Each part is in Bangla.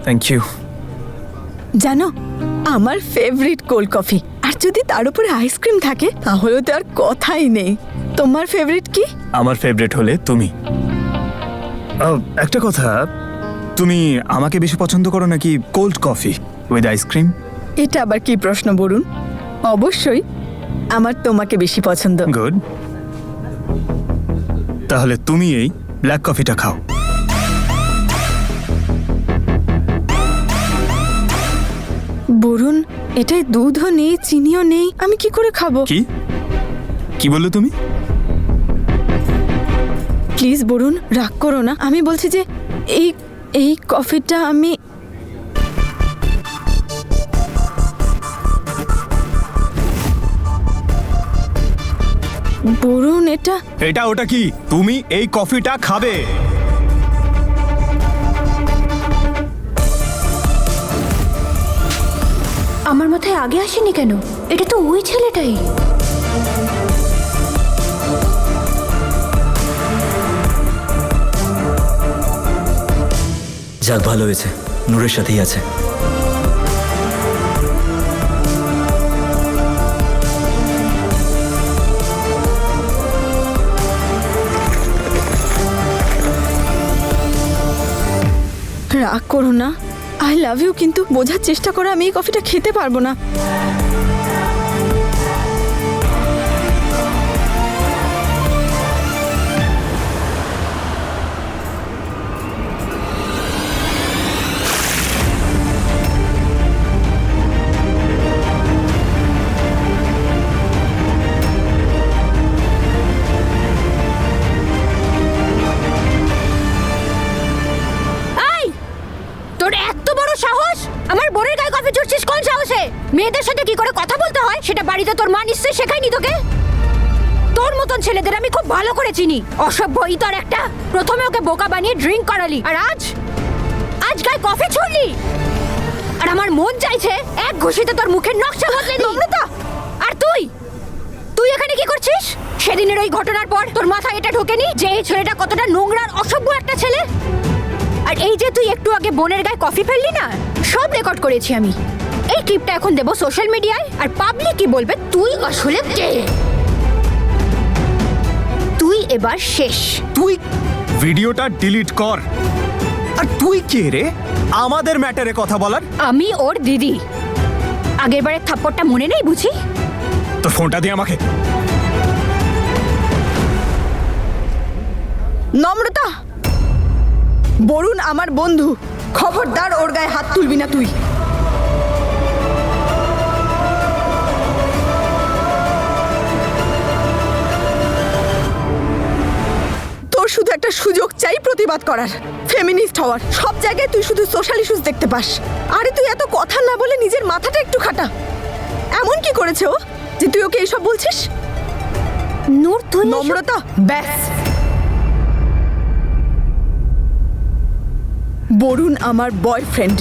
Thank you. জানো, আমার ফেভারিট কোল্ড কফি, আর যদি তার উপরে আইসক্রিম থাকে তাহলে তো আর কথাই নেই। তোমার ফেভারিট কি? আমার ফেভারিট হলে তুমি। একটা কথা, তুমি আমাকে বেশি পছন্দ করো নাকি কোল্ড কফি উইথ আইসক্রিম? এটা আবার কি প্রশ্ন বলুন? অবশ্যই আমার তোমাকে বেশি পছন্দ। গুড, তাহলে তুমি এই ব্ল্যাক কফিটা খাও। বরুণ, এটাই দুধও নেই, চিনিও নেই, আমি কি করে খাবো? কি কি বললে তুমি? প্লিজ বরুণ, রাগ করো না। আমি বলছি যে এই এই কফিটা আমি বরুণ, এটা ওটা কি? তুমি এই কফিটা খাবে? আমার মাথায় আগে আসেনি কেন? এটা তো ওই ছেলেটাই। যাক, ভালো হয়েছে, নূরের সাথেই আছে। রাগ করো না, আই লাভ ইউ, কিন্তু বোঝার চেষ্টা করো আমি এই কফিটা খেতে পারবো না। তোর এত বড় সাহস! আমার বোনের গায়ে কফি ছুড়ছিস কোন সাহসে? মেয়েদের সাথে কি করে কথা বলতে হয় সেটা বাড়িতে তোর মা নিশ্চয়ই শেখায়নি তোকে। তোর মতন ছেলেদের আমি খুব ভালো করে চিনি। অসভ্য ইতর একটা। প্রথমে ওকে বোকা বানিয়ে ড্রিঙ্ক করালি, আর আজ গায়ে কফি ছুড়লি। আর আমার মন চাইছে এক ঘুষিতে তোর মুখের নকশা বদলে দিই। নম্রতা! আর তুই এখানে কি করছিস? সেদিনের ওই ঘটনার পর তোর মাথায় এটা ঢোকেনি যে এই ছেলেটা কতটা নোংরা আর অসভ্য একটা ছেলে? আর এই যে তুই একটু আগে বোনের গায়ে কফি ফেললি না, সব রেকর্ড করেছি আমি। এই ক্লিপটা এখন দেব সোশ্যাল মিডিয়ায়, আর পাবলিক কি বলবে তুই আসলে কে। তুই এবার শেষ। তুই ভিডিওটা ডিলিট কর। আর তুই কে রে আমাদের ম্যাটারে কথা বলার? আমি ওর দিদি। আগের বারের থাপ্পড়টা মনে নেই বুঝি? তোর ফোনটা দিয়ে আমাকে। নম্রতা, বরুণ আমার বন্ধু, খবরদার ওর গায়ে হাত তুলবি না তুই। তোর শুধু একটা সুযোগ চাই প্রতিবাদ করার, ফেমিনিস্ট হওয়ার। সব জায়গায় তুই শুধু সোশ্যাল ইস্যুস দেখতে পাস। আরে তুই এত কথা না বলে নিজের মাথাটা একটু খাটা। এমন কি করেছে ও যে তুই ওকে এইসব বলছিস? নূর, তুই নম্রতা, ব্যাস। বরুণ আমার বয়ফ্রেন্ড।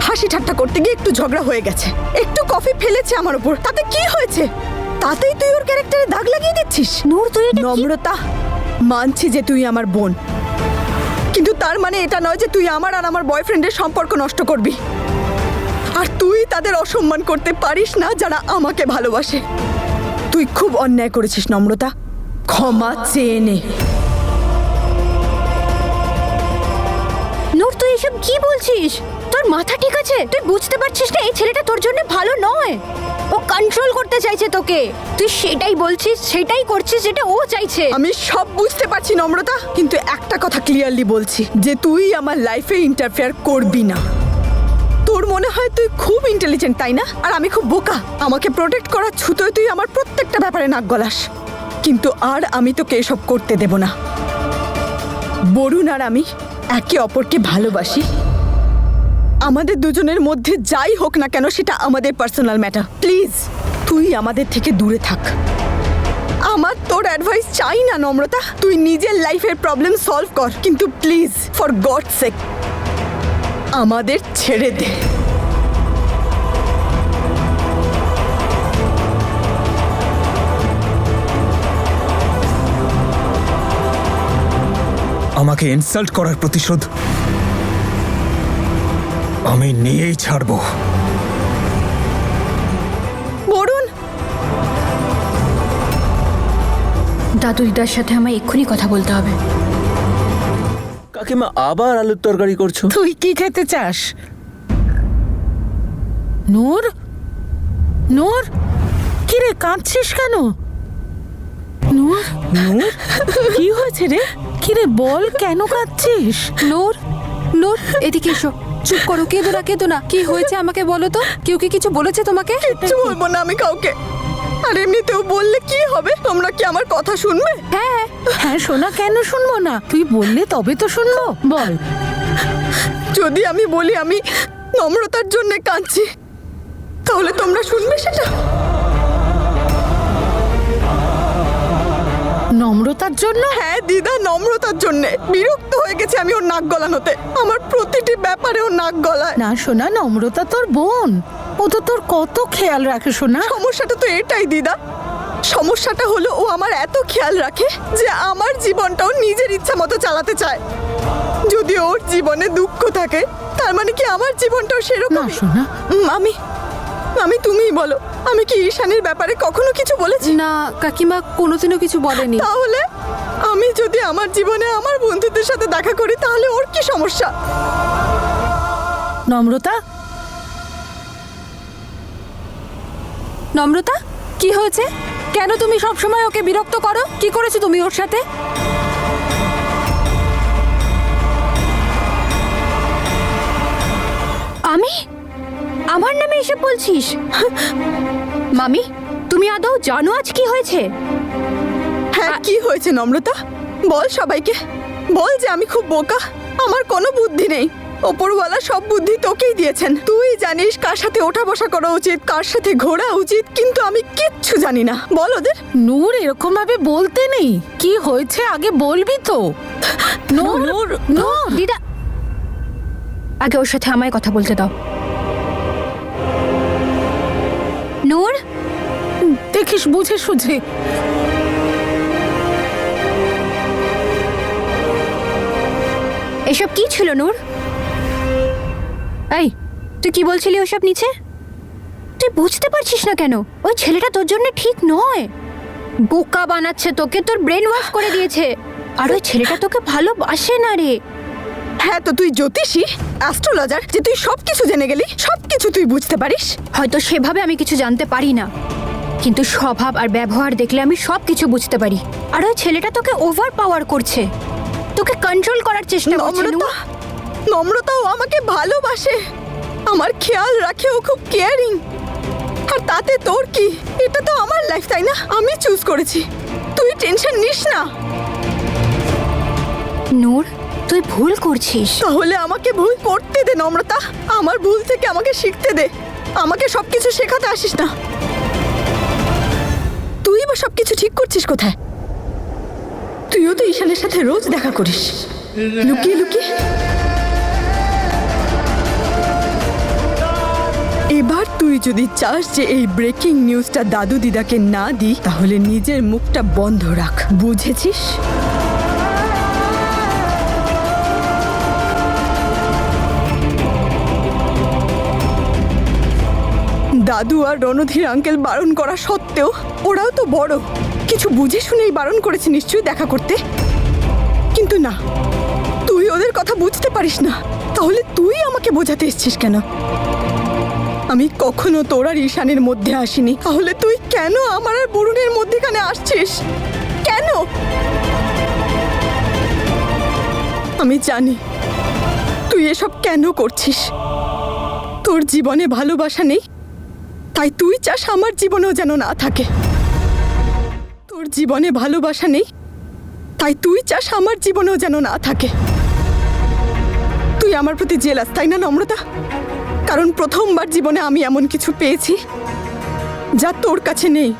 হাসি ঠাট্টা করতে গিয়ে একটু ঝগড়া হয়ে গেছে, একটু কফি ফেলেছে আমার উপর, তাতে কি হয়েছে? তাতেই তুই ওর ক্যারেক্টারে দাগ লাগিয়ে দিচ্ছিস। নূর, তুই এটা কি? নম্রতা, মানছি যে তুই আমার বোন, কিন্তু তার মানে এটা নয় যে তুই আমার আর আমার বয়ফ্রেন্ডের সম্পর্ক নষ্ট করবি। আর তুই তাদের অসম্মান করতে পারিস না যারা আমাকে ভালোবাসে। তুই খুব অন্যায় করেছিস নম্রতা, ক্ষমা চেয়ে নে। নূর, তুই এসব কি বলছিস? তোর মাথা ঠিক আছে? তুই বুঝতে পারছিস না এই ছেলেটা তোর জন্য ভালো নয়? ও কন্ট্রোল করতে চাইছে তোকে। তুই সেটাই বলছিস, সেটাই করছিস যেটা ও চাইছে। আমি সব বুঝতে পারছি নম্রতা, কিন্তু একটা কথা ক্লিয়ারলি বলছি যে তুই আমার লাইফে ইন্টারফেয়ার করবি না। তোর মনে হয় তুই খুব ইন্টেলিজেন্ট, তাই না? আর আমি খুব বোকা। আমাকে প্রোটেক্ট করার ছুতোয় তুই আমার প্রত্যেকটা ব্যাপারে নাক গলাস, কিন্তু আর আমি তোকে এসব করতে দেব না। বরুণ আর আমি একে অপরকে ভালোবাসি। আমাদের দুজনের মধ্যে যাই হোক না কেন সেটা আমাদের পার্সোনাল ম্যাটার। প্লিজ তুই আমাদের থেকে দূরে থাক। আমার তোর অ্যাডভাইস চাই না নম্রতা, তুই নিজের লাইফের প্রবলেম সলভ কর, কিন্তু প্লিজ ফর গডস সেক আমাদের ছেড়ে দে। আমাকে আমাকে ইনসাল্ট করার প্রতিশোধ আমি নিয়েই ছাড়বো। বরুণ, দাদু দিদার সাথে আমায় এক্ষুনি কথা বলতে হবে। কাকিমা আবার আলুর তরকারি করছো? তুই কি খেতে চাস? নূর, নূর, কিরে কাঁদছিস কেন? নূর, নূর, কি হয়েছে রে? কিরে বল, কেন কাঁদছিস? নূর, নূর, এদিকে এসো। চুপ করো, কেঁদো না। কি হয়েছে আমাকে বলো তো? কেউ কি কিছু বলেছে তোমাকে? কিচ্ছু বলবো না আমি কাউকে। আর এমনিতেও বললে কি হবে? তোমরা কি আমার কথা শুনবে? হ্যাঁ সোনা, কেন শুনবো না? তুই বললে তবে তো শুনবো, বল। যদি আমি বলি আমি নম্রতার জন্য কাঁদছি, তাহলে তোমরা শুনবে সেটা? নম্রতার জন্য? হ্যাঁ দিদা, নম্রতার জন্য। বিরক্ত হয়ে গেছে আমি ওর নাক গলানোতে। আমার প্রতিটি ব্যাপারে ওর নাক গলায়। না সোনা, নম্রতা তোর বোন, ও তো তোর কত খেয়াল রাখে সোনা। সমস্যাটা তো এটাই দিদা। সমস্যাটা হলো ও আমার এত খেয়াল রাখে যে আমার জীবনটাও নিজের ইচ্ছা মতো চালাতে চায়। যদি ওর জীবনে দুঃখ থাকে, তার মানে কি আমার জীবনটাও না সেরকম? সোনা, আমি তুমিই বলো, আমি কি ঈশানের ব্যাপারে কখনো কিছু বলেছি? না কাকিমা কোনোদিনও কিছু বলেনি। তাহলে আমি যদি আমার জীবনে আমার বন্ধুদের সাথে দেখা করি, তাহলে ওর কি সমস্যা? নম্রতা, নম্রতা, কি হয়েছে? কেন তুমি সব সময় ওকে বিরক্ত করো? কি করেছো তুমি ওর সাথে? আমি? আমার নামে এসে বলছিস? মামি, তুমি আদৌ জানো আজ কি হয়েছে? হ্যাঁ, কি হয়েছে নম্রতা? বল সবাইকে, বল যে আমি খুব বোকা, আমার কোনো বুদ্ধি নেই। ওপরওয়ালা সব বুদ্ধি তোকেই দিয়েছেন। তুই জানিস কার সাথে ওঠা বসা করা উচিত, কার সাথে ঘোরা উচিত, কিন্তু আমি কিচ্ছু জানি না। বল ওদের। নূর, এরকম ভাবে বলতে নেই। কি হয়েছে আগে বলবি তো? নূর, নূর, দিদা, আগে ওর সাথে আমায় কথা বলতে দাও। নূর, দেখিস বুঝে সুঝে। এসব কি ছিল নূর? এই, তুই কি বলছিলি ওসব নিচে? তুই বুঝতে পারছিস না কেন? ওই ছেলেটা তোর জন্য ঠিক নয়। বোকা বানাচ্ছে তোকে, তোর ব্রেন ওয়াশ করে দিয়েছে। আর ওই ছেলেটা তোকে ভালোবাসে না রে। হ্যাঁ, তো তুই জ্যোতিষী, অ্যাস্ট্রোলজার, যে তুই সবকিছু জেনে গেলি, সবকিছু তুই বুঝতে পারিস। হয়তো সেভাবে আমি কিছু জানতে পারি না, কিন্তু স্বভাব আর ব্যবহার দেখলে আমি সব কিছু বুঝতে পারি। আর ওই ছেলেটা তোকে ওভার পাওয়ার করছে, তোকে কন্ট্রোল করার চেষ্টা করছে। নম্রতা, নম্রতাও আমাকে ভালোবাসে, আমার খেয়াল রাখে, ও খুব কেয়ারিং। আর তাতে তোর কি? এটা তো আমার লাইফ, তাই না? আমি চুজ করেছি, তুই টেনশন নিস না। নূর, তুই ভুল করছিস। তাহলে আমাকে ভুল করতে দে নম্রতা, আমার ভুল থেকে আমাকে শিখতে দে। আমাকে সবকিছু শেখাতে আসিস না। তুই বা সবকিছু ঠিক করছিস কোথায়? তুইও তো ঈশানের সাথে রোজ দেখা করিস, লুকিয়ে লুকিয়ে। এবার তুই যদি চাস যে এই ব্রেকিং নিউজটা দাদু দিদাকে না দিই, তাহলে নিজের মুখটা বন্ধ রাখ, বুঝেছিস? দাদু আর রণধীর আঙ্কেল বারণ করা সত্ত্বেও ওরাও তো বড়, কিছু বুঝে শুনেই বারণ করেছে নিশ্চয়ই দেখা করতে। কিন্তু না, তুই ওদের কথা বুঝতে পারিস না, তাহলে তুই আমাকে বোঝাতে এসছিস কেন? আমি কখনো তোর আর ঈশানের মধ্যে আসিনি, তাহলে তুই কেন আমার আর বরুণের মধ্যেখানে আসছিস? কেন? আমি জানি তুই এসব কেন করছিস। তোর জীবনে ভালোবাসা নেই, তাই তুই চাস আমার জীবনেও যেন না থাকে। তোর জীবনে ভালোবাসা নেই, তাই তুই চাস আমার জীবনেও যেন না থাকে। তুই আমার প্রতি জেলাস, তাই না নম্রতা? কারণ প্রথমবার জীবনে আমি এমন কিছু পেয়েছি যা তোর কাছে নেই,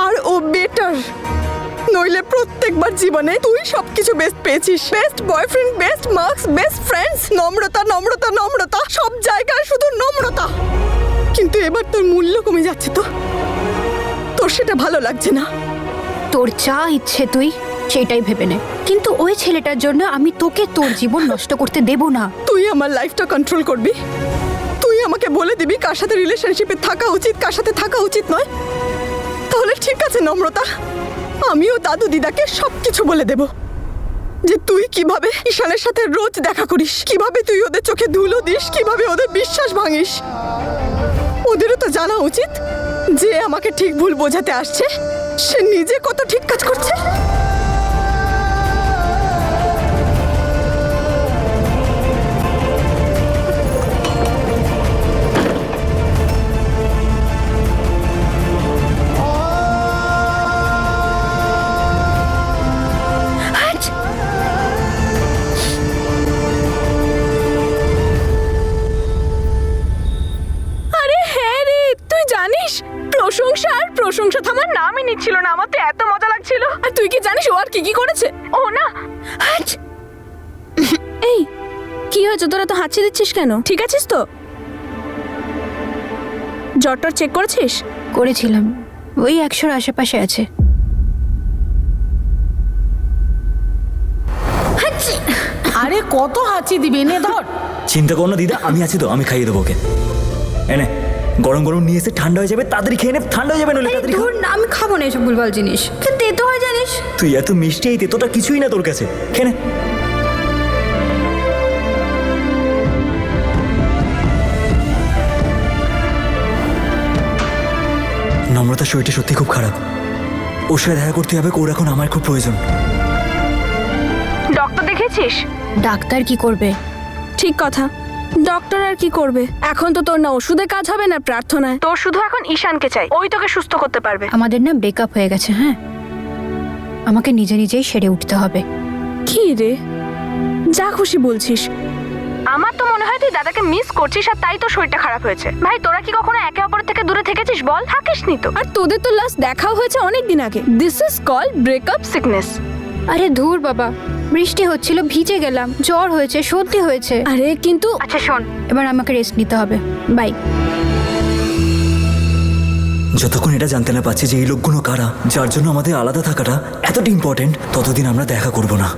আর ও বেটার। নইলে প্রত্যেকবার জীবনে তুই সবকিছু বেস্ট পেয়েছিস, best boyfriend, best marks, best friends, নম্রতা নম্রতা নম্রতা, সব জায়গায় শুধু নম্রতা। কিন্তু এবার তোর মূল্য কমে যাচ্ছে, তো তোর সেটা ভালো লাগছে না। তোর যা ইচ্ছে তুই সেটাই ভেবে নে। কিন্তু ওই ছেলেটার জন্য আমি তোকে তোর জীবন নষ্ট করতে দেব না। তুই আমার লাইফটা কন্ট্রোল করবি, তুই আমাকে বলে দিবি কার সাথে রিলেশনশিপে থাকা উচিত কার সাথে থাকা উচিত নয়। তাহলে ঠিক আছে নম্রতা, আমিও দাদু দিদাকে সবকিছু বলে দেব, যে তুই কিভাবে ঈশানের সাথে রোজ দেখা করিস, কিভাবে তুই ওদের চোখে ধুলো দিস, কিভাবে ওদের বিশ্বাস ভাঙিস। ওদেরও তো জানা উচিত যে আমাকে ঠিক ভুল বোঝাতে আসছে সে নিজে কত ঠিক কাজ করছে। আরে হ্যাঁ রে, তুই জানিস প্রশংসা থামার নামই নিচ্ছিল না। আমার তো এত মজা লাগছিল। আর তুই কি জানিস ও আর কি কি করেছে? ও না, এই কি হয়েছে, তোরা তো হাঁচি দিচ্ছিস কেন? ঠিক আছিস তো? জ্বরটার চেক করেছিস? করেছিলাম, ওই 100-র আশেপাশে আছে। আরে কত হাঁচি দিবি, নে ধর। চিন্তা করো না দিদা, আমি আছি তো, আমি খাইয়ে দেবো ওকে। এনে গরম গরম নিয়ে এসে ঠান্ডা হয়ে যাবে, তাড়াতাড়ি খেয়ে নে, ঠান্ডা হয়ে যাবে নইলে তাড়াতাড়ি খা। ধুর, আমি খাবো না এসব ভুলভাল জিনিস, তেতো হয় জানিস। তুই এত মিষ্টি, এই তেতোটা কিছুই না তোর কাছে, খেয়ে নে। নম্রতার শরীরটা সত্যি খুব খারাপ, ওর সাথে দেখা করতে হবে, ওর এখন আমার খুব প্রয়োজন। ডক্টর দেখেছিস? ডাক্তার কি করবে? ঠিক কথা, ডক্টর আর কি করবে? এখন তো তোর না ওষুধে কাজ হবে না প্রার্থনায়। তোর শুধু এখন ঈশানকে চাই, ওই তোকে সুস্থ করতে পারবে। আমাদের না ব্রেকআপ হয়ে গেছে। হ্যাঁ, আমাকে নিজে নিজেই সেরে উঠতে হবে। কি রে, যা খুশি বলছিস। আমার তো মনে হয় তুই দাদাকে মিস করছিস আর তাই তো শরীরটা খারাপ হয়েছে। ভাই তোরা কি কখনো একে অপরের থেকে দূরে থেকেছিস বল? থাকিসনি তো। আর তোদের তো লাস্ট দেখাও হয়েছে অনেক দিন আগে। This is called breakup sickness. আরে ধুর বাবা, বৃষ্টি হচ্ছিল, ভিজে গেলাম, জ্বর হয়েছে, সর্দি হয়েছে। আরে কিন্তু আচ্ছা শোন, এবার আমাকে রেস্ট নিতে হবে। বাই। যতক্ষণ এটা জানতে না পারছি যে এই লোকগুলো কারা, যার জন্য আমাদের আলাদা থাকাটা এতটা ইম্পর্টেন্ট, ততদিন আমরা দেখা করব না।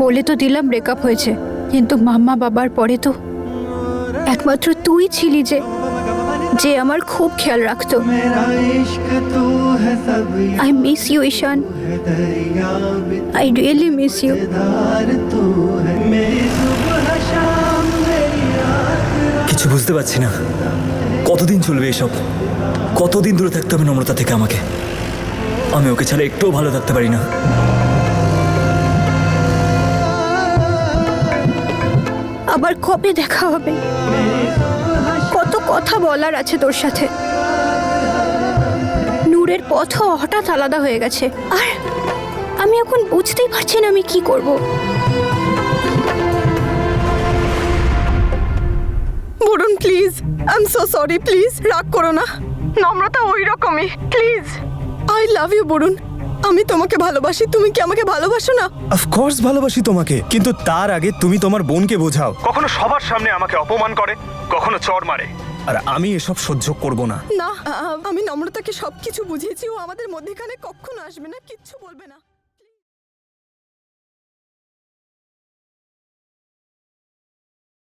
বলে তো দিলাম ব্রেকআপ হয়েছে, কিন্তু মাম্মা বাবার পরে তো একমাত্র তুই ছিলি যে আমার খুব খেয়াল রাখতো। I miss you Ishaan, I really miss you. কিছু বুঝতে পারছি না, কতদিন চলবে এসব? কতদিন দূরে থাকতে হবে নম্রতা থেকে আমাকে? আমি ওকে ছাড়া একটুও ভালো থাকতে পারি না। আবার কবে দেখা হবে? কত কথা বলার আছে তোর সাথে। নূরের পথও হঠাৎ আলাদা হয়ে গেছে, আর আমি এখন বুঝতেই পারছি না আমি কি করব। Varun please, I am so sorry, please রাগ করো না। নম্রতা ওই রকমই, please. I love you Varun, আমি তোমাকে ভালোবাসি। তুমি কি আমাকে ভালোবাসো না? অফকোর্স ভালোবাসি তোমাকে, কিন্তু তার আগে তুমি তোমার বোনকে বোঝাও। কখনো সবার সামনে আমাকে অপমান করে, কখনো চড় মারে, আর আমি এসব সহ্য করব না। না, আমি নম্রতাকে সবকিছু বুঝিয়েছি, ও আমাদের মধ্যেখানে কখনো আসবে না, কিচ্ছু বলবে না।